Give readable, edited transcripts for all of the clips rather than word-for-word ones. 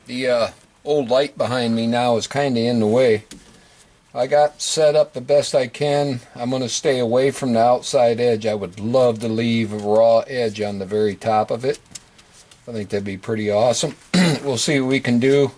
The old light behind me now is kind of in the way. I got set up the best I can. I'm going to stay away from the outside edge. I would love to leave a raw edge on the very top of it. I think that'd be pretty awesome. We'll see what we can do.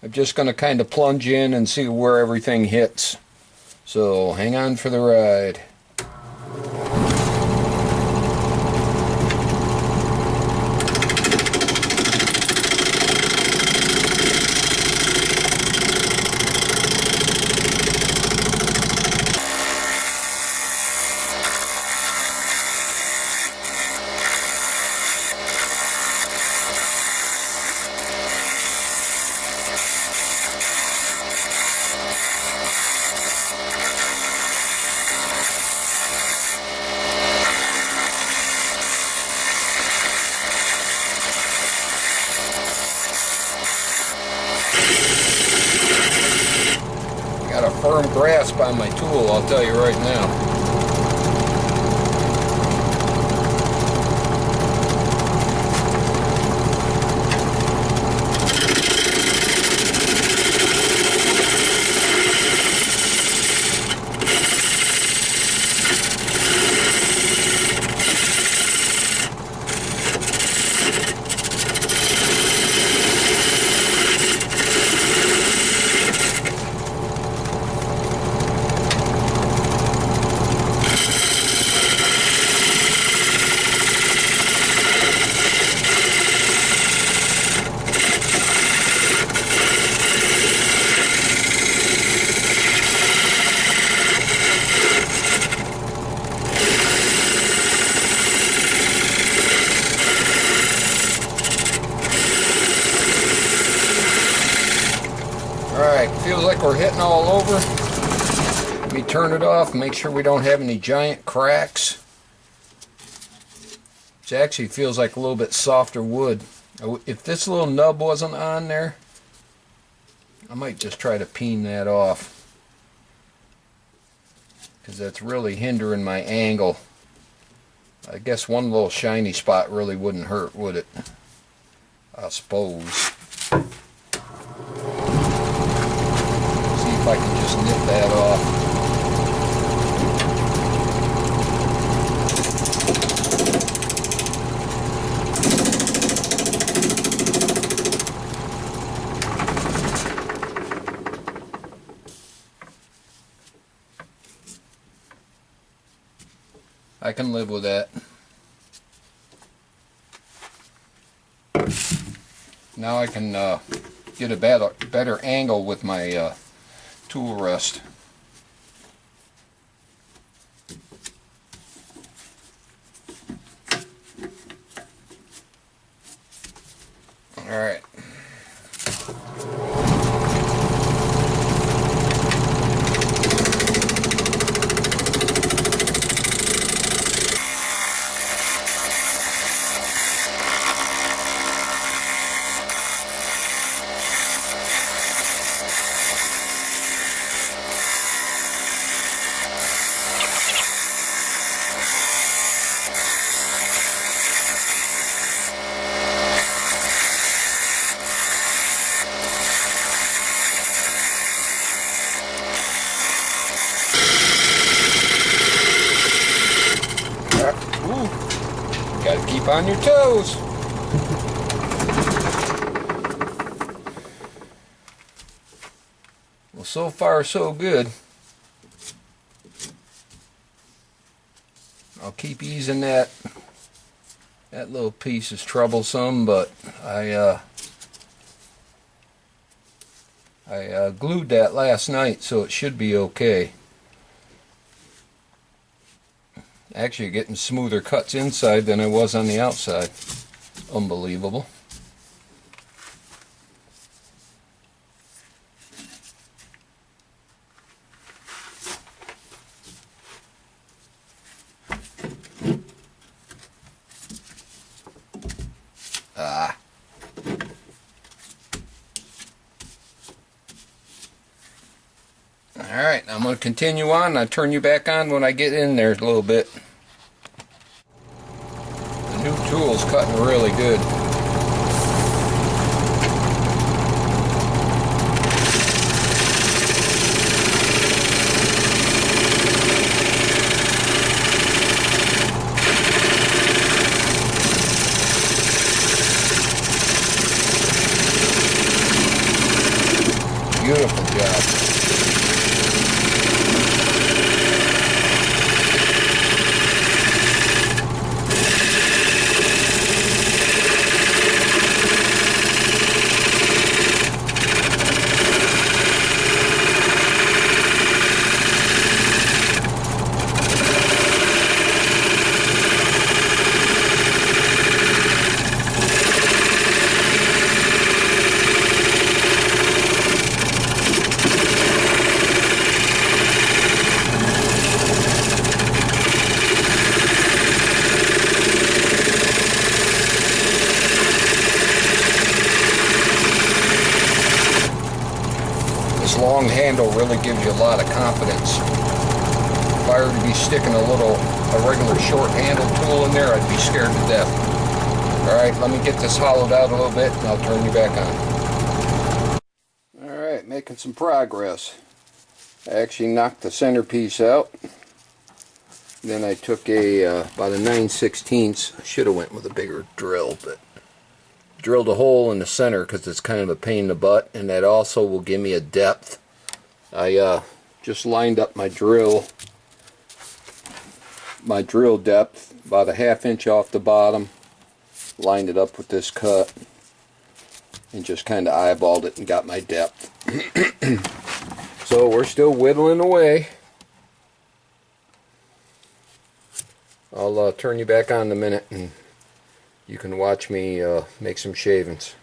I'm just going to kind of plunge in and see where everything hits. So hang on for the ride. Got a firm grasp on my tool, I'll tell you right now. Alright, feels like we're hitting all over. Let me turn it off, make sure we don't have any giant cracks. It actually feels like a little bit softer wood. If this little nub wasn't on there, I might just try to peen that off, because that's really hindering my angle. I guess one little shiny spot really wouldn't hurt, would it? I suppose. If I can just nip that off. I can live with that. Now I can get a better angle with my tool rest. All right. Gotta keep on your toes. Well, so far so good. I'll keep easing that. That little piece is troublesome, but I glued that last night, so it should be okay. Actually getting smoother cuts inside than I was on the outside. Unbelievable. Alright, I'm going to continue on. I'll turn you back on when I get in there a little bit. The new tool's cutting really good. beautiful job. This long handle really gives you a lot of confidence. If I were to be sticking a regular short handle tool in there, I'd be scared to death. Alright, let me get this hollowed out a little bit and I'll turn you back on. Alright, making some progress. I actually knocked the centerpiece out. Then I took about a 9/16. I should have went with a bigger drill, but drilled a hole in the center because it's kind of a pain in the butt, and that also will give me a depth. I just lined up my drill depth about a 1/2 inch off the bottom, lined it up with this cut, and just kind of eyeballed it and got my depth. So we're still whittling away. I'll turn you back on in a minute and you can watch me make some shavings.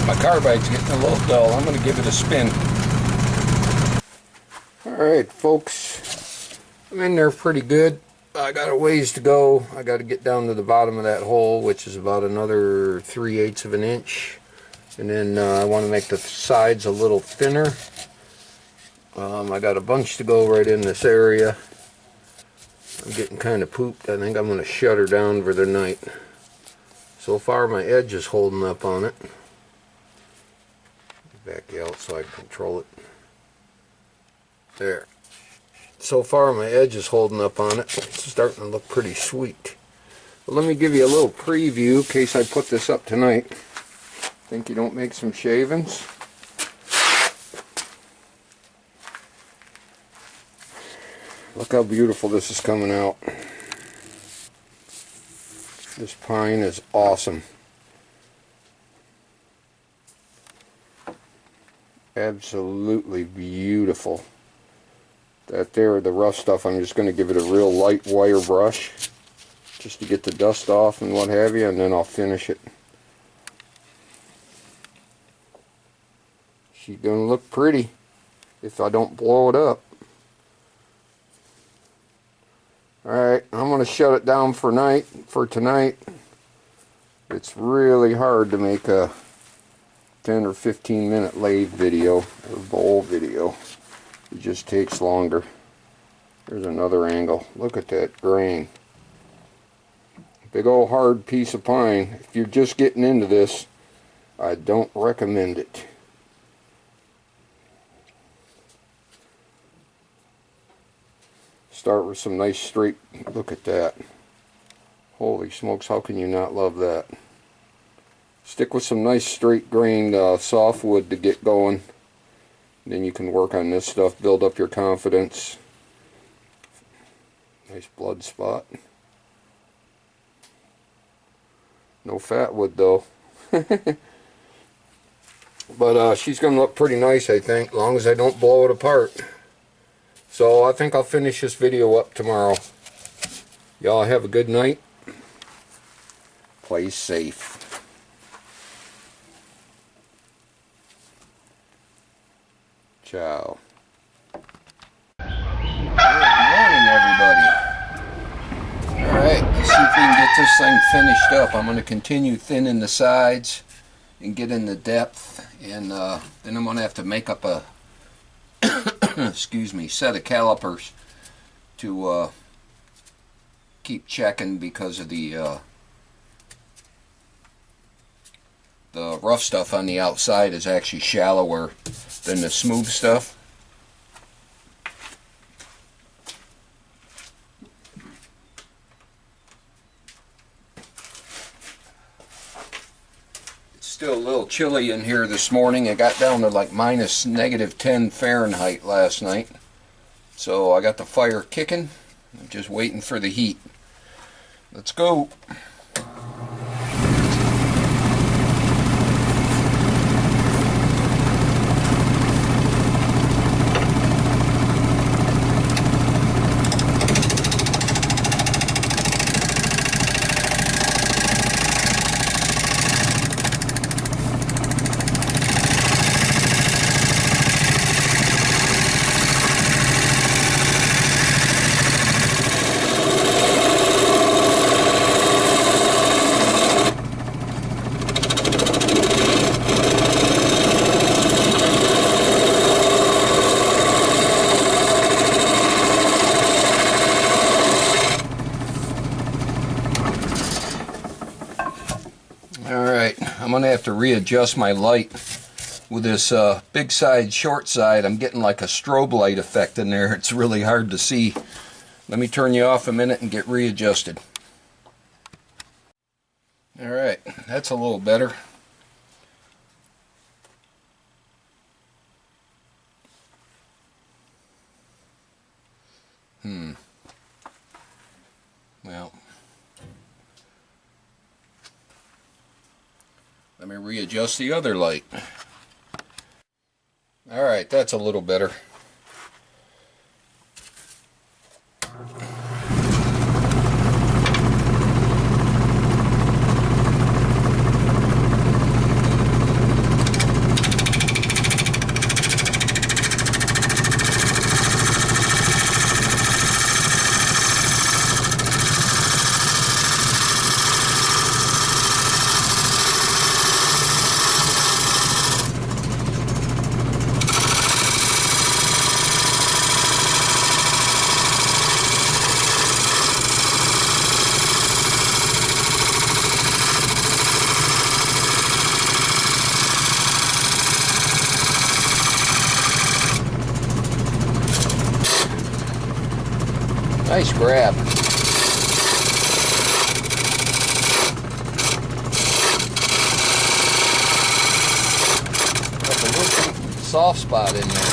My carbide's getting a little dull. I'm going to give it a spin. Alright folks, I'm in there pretty good. I got a ways to go. I got to get down to the bottom of that hole, which is about another 3/8 of an inch. And then I want to make the sides a little thinner. I got a bunch to go right in this area. I'm getting kind of pooped. I think I'm going to shut her down for the night. So far my edge is holding up on it. Back you out so I can control it. There. So far my edge is holding up on it. It's starting to look pretty sweet. But let me give you a little preview in case I put this up tonight. Think you don't make some shavings? Look how beautiful this is coming out. This pine is awesome. Absolutely beautiful. That there, the rough stuff, I'm just going to give it a real light wire brush just to get the dust off and what have you, and then I'll finish it. She's going to look pretty if I don't blow it up. Alright, I'm going to shut it down for tonight. It's really hard to make a 10 or 15 minute lathe video or bowl video. It just takes longer. There's another angle. Look at that grain. Big old hard piece of pine. If you're just getting into this, I don't recommend it. Start with some nice straight, look at that. Holy smokes, how can you not love that? Stick with some nice straight grained softwood to get going. Then you can work on this stuff, build up your confidence. Nice blood spot. No fat wood though. But she's going to look pretty nice, I think, as long as I don't blow it apart. So I think I'll finish this video up tomorrow. Y'all have a good night. Play safe. Ciao. Good morning, everybody. Alright, let's see if we can get this thing finished up. I'm going to continue thinning the sides and get in the depth, and then I'm going to have to make up a excuse me, set of calipers to keep checking, because of the rough stuff on the outside is actually shallower than the smooth stuff. It's still a little chilly in here this morning. It got down to like -10 Fahrenheit last night. So I got the fire kicking. I'm just waiting for the heat. Let's go. Alright, I'm going to have to readjust my light. With this big side, short side, I'm getting like a strobe light effect in there. It's really hard to see. Let me turn you off a minute and get readjusted. Alright, that's a little better. Well, let me readjust the other light. Alright, that's a little better. Nice grab. Got a little soft spot in there.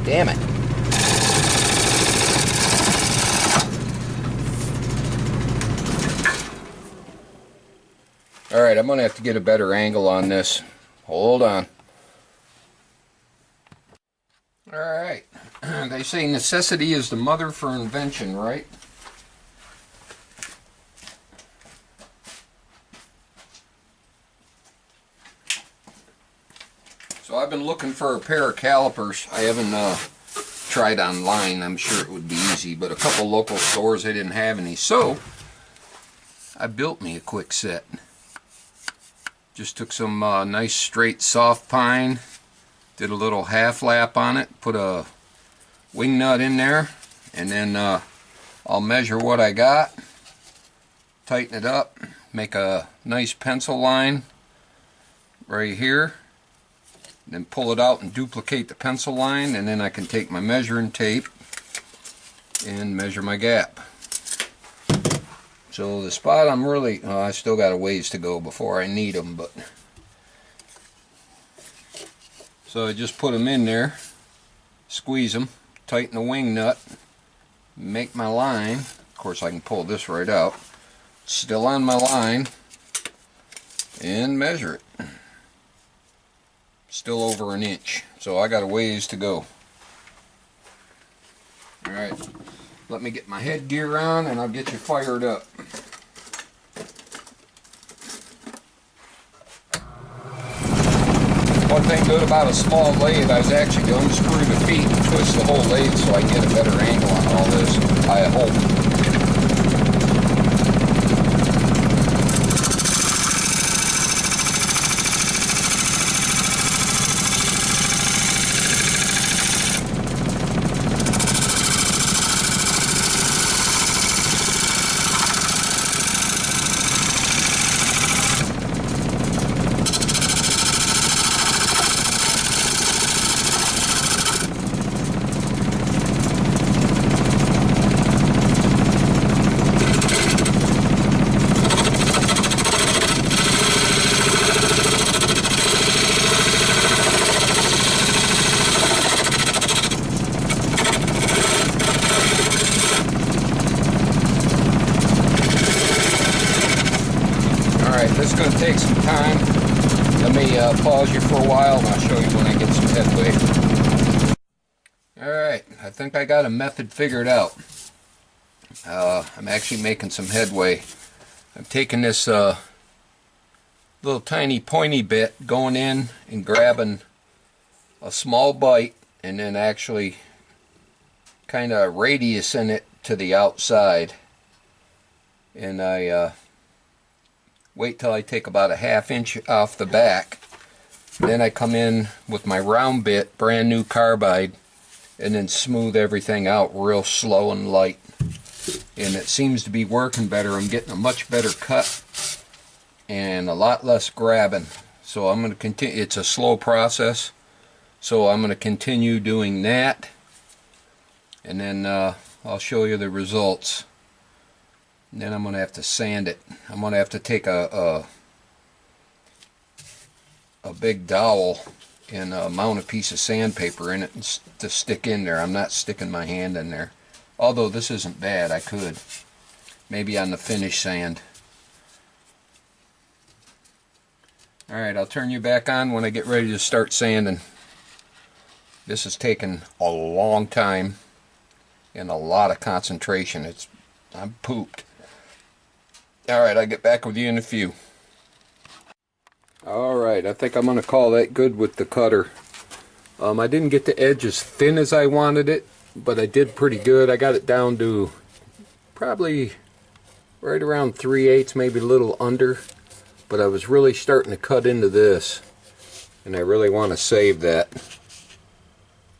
Damn it. Alright, I'm going to have to get a better angle on this. Hold on. Alright. They say necessity is the mother for invention, right? So I've been looking for a pair of calipers. I haven't tried online. I'm sure it would be easy, but a couple local stores, they didn't have any. So I built me a quick set. Just took some nice straight soft pine, did a little half lap on it, put a wing nut in there, and then I'll measure what I got, tighten it up, make a nice pencil line right here, then pull it out and duplicate the pencil line, and then I can take my measuring tape and measure my gap. So the spot I'm really, I still got a ways to go before I need them, but so I just put them in there, squeeze them, tighten the wing nut, make my line. Of course I can pull this right out, still on my line, and measure it. Still over an inch, so I got a ways to go. Alright, let me get my headgear on and I'll get you fired up. One thing good about a small lathe, I was actually going to unscrew the feet and twist the whole lathe so I can get a better angle on all this, I hope. This is going to take some time. Let me pause you for a while and I'll show you when I get some headway. Alright, I think I got a method figured out. I'm actually making some headway. I'm taking this little tiny pointy bit, going in and grabbing a small bite and then actually kind of radiusing it to the outside. And I wait till I take about a ½ inch off the back. Then I come in with my round bit, brand new carbide, and then smooth everything out real slow and light. And it seems to be working better. I'm getting a much better cut and a lot less grabbing. So I'm going to continue. It's a slow process. So I'm going to continue doing that. And then I'll show you the results. And then I'm going to have to sand it. I'm going to have to take a big dowel and mount a piece of sandpaper in it to stick in there. I'm not sticking my hand in there. Although this isn't bad, I could. Maybe on the finish sand. Alright, I'll turn you back on when I get ready to start sanding. This has taken a long time and a lot of concentration. I'm pooped. Alright, I'll get back with you in a few. Alright, I think I'm going to call that good with the cutter. I didn't get the edge as thin as I wanted it, but I did pretty good. I got it down to probably right around 3/8, maybe a little under. But I was really starting to cut into this, and I really want to save that.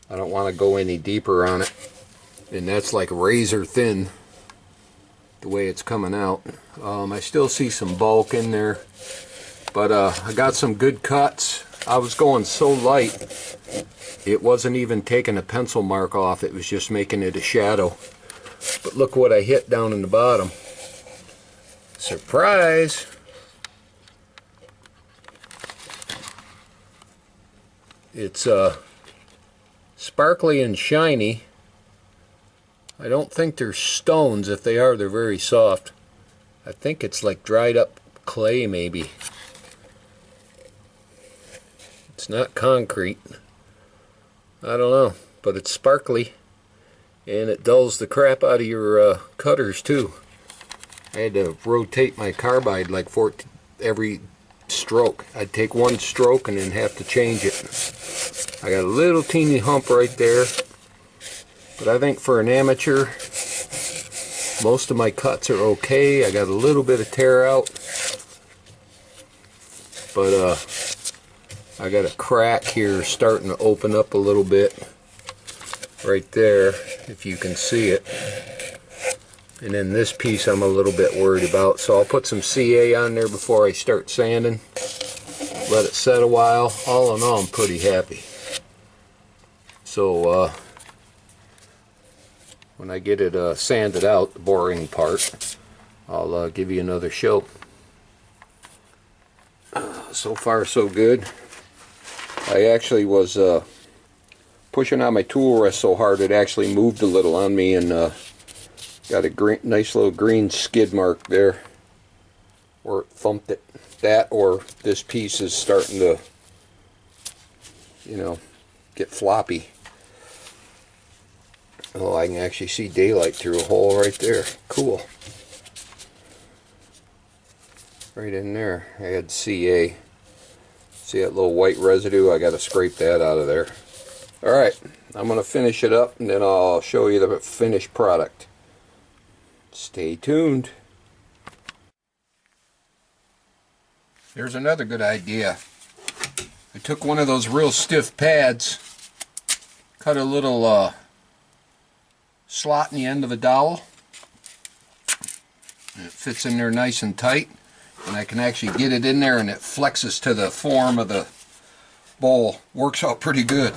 I don't want to go any deeper on it. And that's like razor thin, the way it's coming out. I still see some bulk in there, but I got some good cuts. I was going so light it wasn't even taking a pencil mark off, it was just making it a shadow. But look what I hit down in the bottom. Surprise! It's sparkly and shiny. I don't think they're stones. If they are, they're very soft. I think it's like dried up clay, maybe. It's not concrete. I don't know, but it's sparkly, and it dulls the crap out of your cutters too. I had to rotate my carbide like every stroke. I'd take one stroke and then have to change it. I got a little teeny hump right there, but I think for an amateur, most of my cuts are okay. I got a little bit of tear out, but I got a crack here starting to open up a little bit right there, if you can see it. And then this piece I'm a little bit worried about, so I'll put some CA on there before I start sanding. Let it set a while. All in all, I'm pretty happy. So when I get it sanded out, the boring part, I'll give you another show. So far so good. I actually was pushing on my tool rest so hard it actually moved a little on me, and got a nice little green skid mark there where it thumped it. That or this piece is starting to, you know, get floppy. Oh, I can actually see daylight through a hole right there. Cool. Right in there. I had CA. See that little white residue? I got to scrape that out of there. Alright, I'm going to finish it up and then I'll show you the finished product. Stay tuned. There's another good idea. I took one of those real stiff pads, cut a little slot in the end of a dowel, and it fits in there nice and tight, and I can actually get it in there and it flexes to the form of the bowl. Works out pretty good.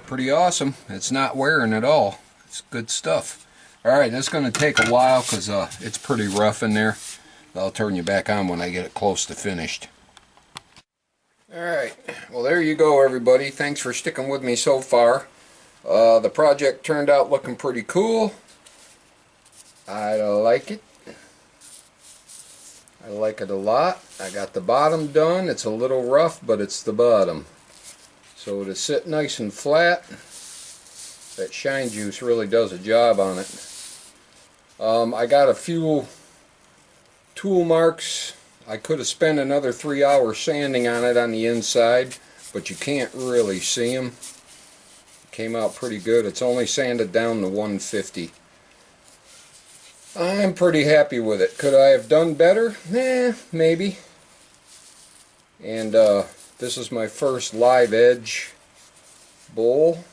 Pretty awesome. It's not wearing at all. It's good stuff. Alright, that's going to take a while because it's pretty rough in there. I'll turn you back on when I get it close to finished. Alright, well there you go everybody. Thanks for sticking with me so far. The project turned out looking pretty cool. I like it. I like it a lot. I got the bottom done. It's a little rough, but it's the bottom. So to sit nice and flat, that shine juice really does a job on it. I got a few tool marks. I could have spent another 3 hours sanding on it on the inside, but you can't really see them. Came out pretty good. It's only sanded down to 150. I'm pretty happy with it. Could I have done better? Maybe. And this is my first live edge bowl.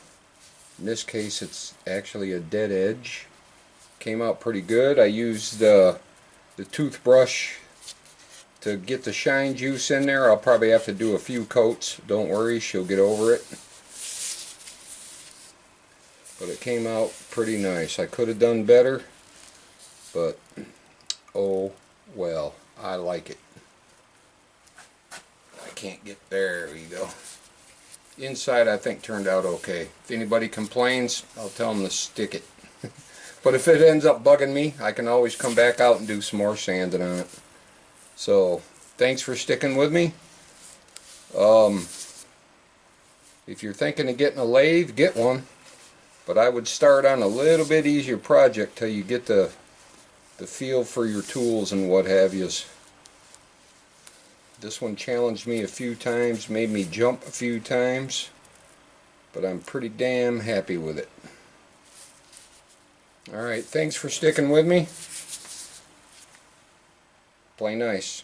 In this case it's actually a dead edge. Came out pretty good. I used the toothbrush to get the shine juice in there. I'll probably have to do a few coats. Don't worry, she'll get over it. But it came out pretty nice. I could have done better, but oh well, I like it. Can't get there we go. Inside I think turned out okay. If anybody complains, I'll tell them to stick it. But if it ends up bugging me, I can always come back out and do some more sanding on it. So thanks for sticking with me. If you're thinking of getting a lathe, get one, but I would start on a little bit easier project till you get the feel for your tools and what have yous. This one challenged me a few times, made me jump a few times, but I'm pretty damn happy with it. Alright, thanks for sticking with me. Play nice.